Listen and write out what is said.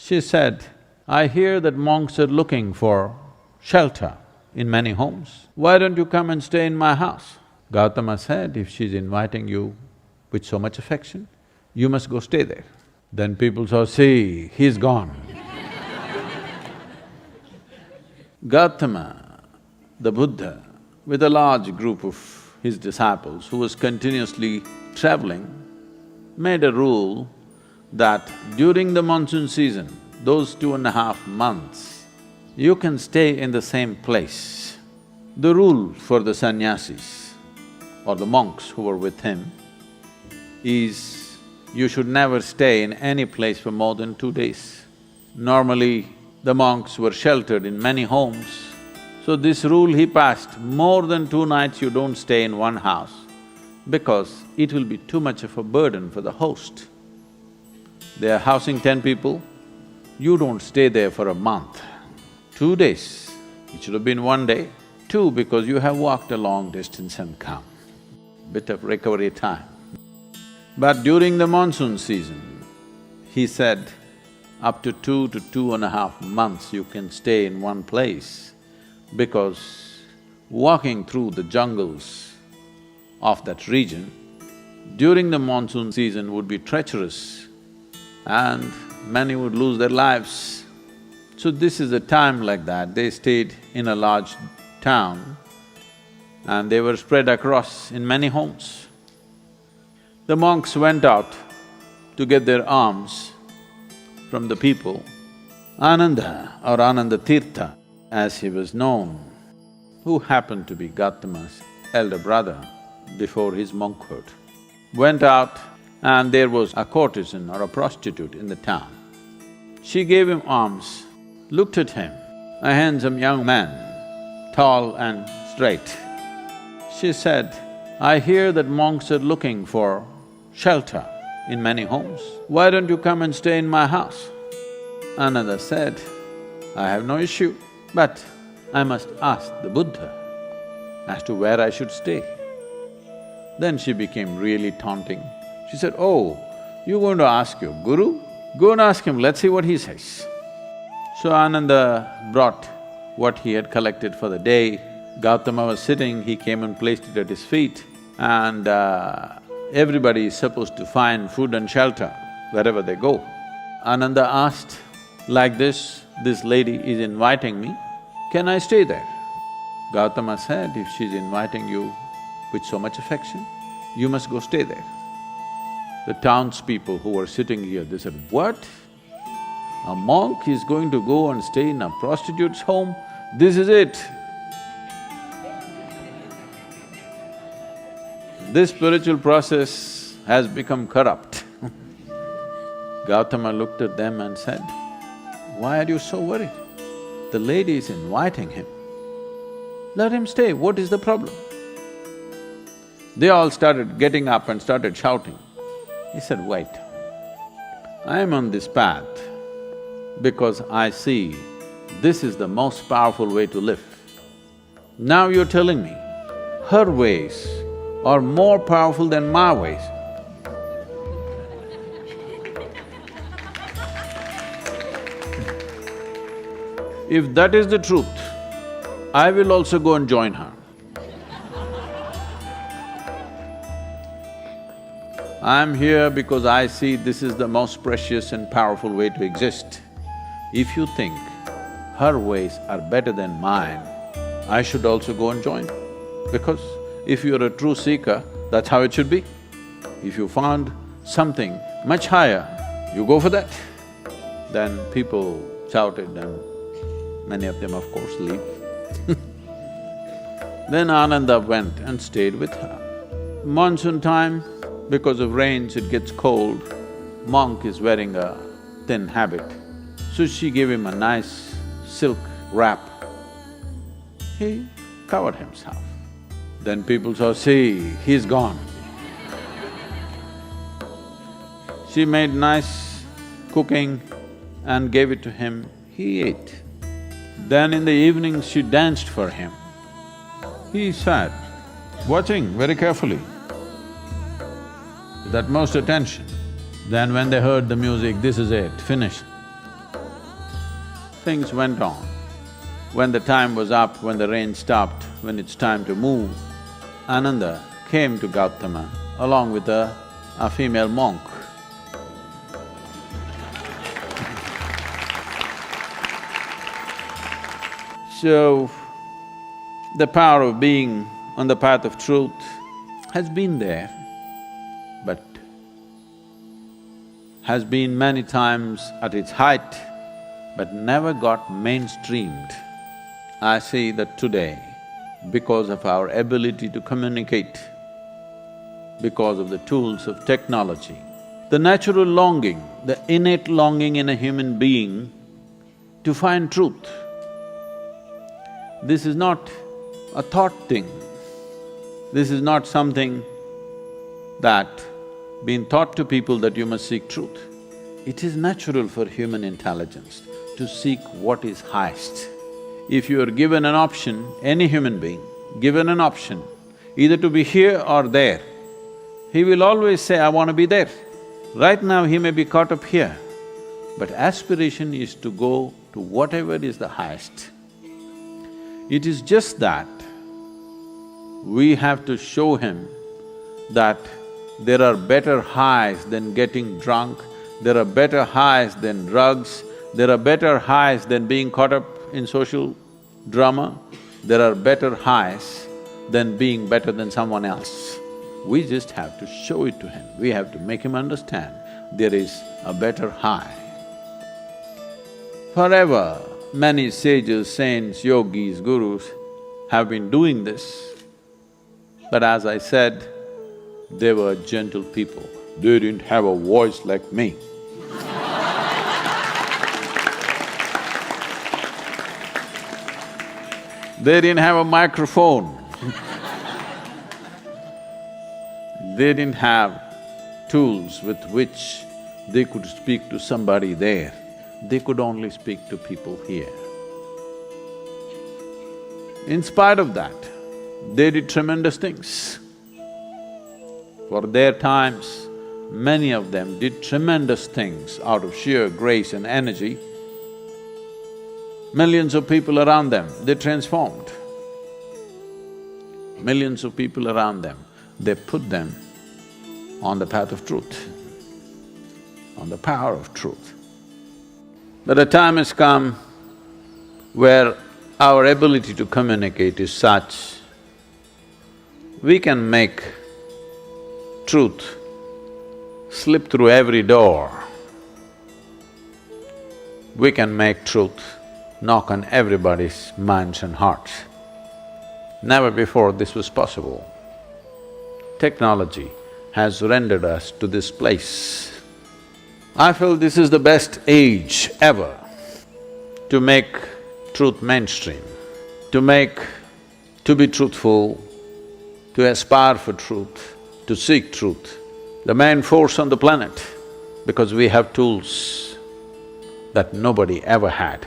She said, "I hear that monks are looking for shelter in many homes. Why don't you come and stay in my house?" Gautama said, "If she's inviting you with so much affection, you must go stay there." Then people saw, "See, he's gone." Gautama, the Buddha, with a large group of his disciples who was continuously traveling, made a rule that during the monsoon season, those 2.5 months, you can stay in the same place. The rule for the sannyasis or the monks who were with him is you should never stay in any place for more than 2 days. Normally, the monks were sheltered in many homes, so this rule he passed, more than 2 nights you don't stay in one house because it will be too much of a burden for the host. They are housing 10 people, you don't stay there for a month. 2 days, it should have been 1 day. 2, because you have walked a long distance and come, bit of recovery time. But during the monsoon season, he said, up to 2 to 2.5 months you can stay in one place because walking through the jungles of that region during the monsoon season would be treacherous and many would lose their lives. So this is a time like that, they stayed in a large town and they were spread across in many homes. The monks went out to get their alms from the people. Ananda or Ananda Tirtha, as he was known, who happened to be Gautama's elder brother before his monkhood, went out and there was a courtesan or a prostitute in the town. She gave him alms, looked at him, a handsome young man, tall and straight. She said, "I hear that monks are looking for shelter in many homes. Why don't you come and stay in my house?" Ananda said, "I have no issue, but I must ask the Buddha as to where I should stay." Then she became really taunting. She said, "Oh, you're going to ask your guru? Go and ask him, let's see what he says." So Ananda brought what he had collected for the day. Gautama was sitting, he came and placed it at his feet, and everybody is supposed to find food and shelter wherever they go. Ananda asked, "Like this lady is inviting me, can I stay there?" Gautama said, "If she's inviting you with so much affection, you must go stay there." The townspeople who were sitting here, they said, "What? A monk is going to go and stay in a prostitute's home? This is it." This spiritual process has become corrupt. Gautama looked at them and said, "Why are you so worried? The lady is inviting him. Let him stay, what is the problem?" They all started getting up and started shouting. He said, "Wait, I am on this path because I see this is the most powerful way to live. Now you're telling me her ways are more powerful than my ways. If that is the truth, I will also go and join her. I am here because I see this is the most precious and powerful way to exist. If you think her ways are better than mine, I should also go and join. Because if you're a true seeker, that's how it should be. If you found something much higher, you go for that." Then people shouted and many of them of course leave. Then Ananda went and stayed with her. Monsoon time, because of rains it gets cold, monk is wearing a thin habit. So she gave him a nice silk wrap. He covered himself. Then people saw, "See, he's gone." She made nice cooking and gave it to him, he ate. Then in the evening she danced for him. He sat, watching very carefully, with utmost attention. Then when they heard the music, this is it, finished. things went on. When the time was up, when the rain stopped, when it's time to move, Ananda came to Gautama along with a female monk. So, the power of being on the path of truth has been there, but has been many times at its height, but never got mainstreamed. I see that today, because of our ability to communicate, because of the tools of technology, the natural longing, the innate longing in a human being to find truth. This is not a thought thing. This is not something that been taught to people that you must seek truth. It is natural for human intelligence to seek what is highest. If you are given an option, any human being, given an option, either to be here or there, he will always say, I want to be there. Right now he may be caught up here, but aspiration is to go to whatever is the highest. It is just that we have to show him that there are better highs than getting drunk, there are better highs than drugs, there are better highs than being caught up in social drama, there are better highs than being better than someone else. We just have to show it to him, we have to make him understand there is a better high. Forever, many sages, saints, yogis, gurus have been doing this, but as I said, they were gentle people. They didn't have a voice like me. They didn't have a microphone. They didn't have tools with which they could speak to somebody there. They could only speak to people here. In spite of that, they did tremendous things. For their times, many of them did tremendous things out of sheer grace and energy. Millions of people around them, they transformed. Millions of people around them, they put them on the path of truth, on the power of truth. But a time has come where our ability to communicate is such, we can make truth slip through every door. We can make truth knock on everybody's minds and hearts. Never before this was possible. Technology has rendered us to this place. I feel this is the best age ever to make truth mainstream, to be truthful, to aspire for truth, to seek truth, the main force on the planet, because we have tools that nobody ever had.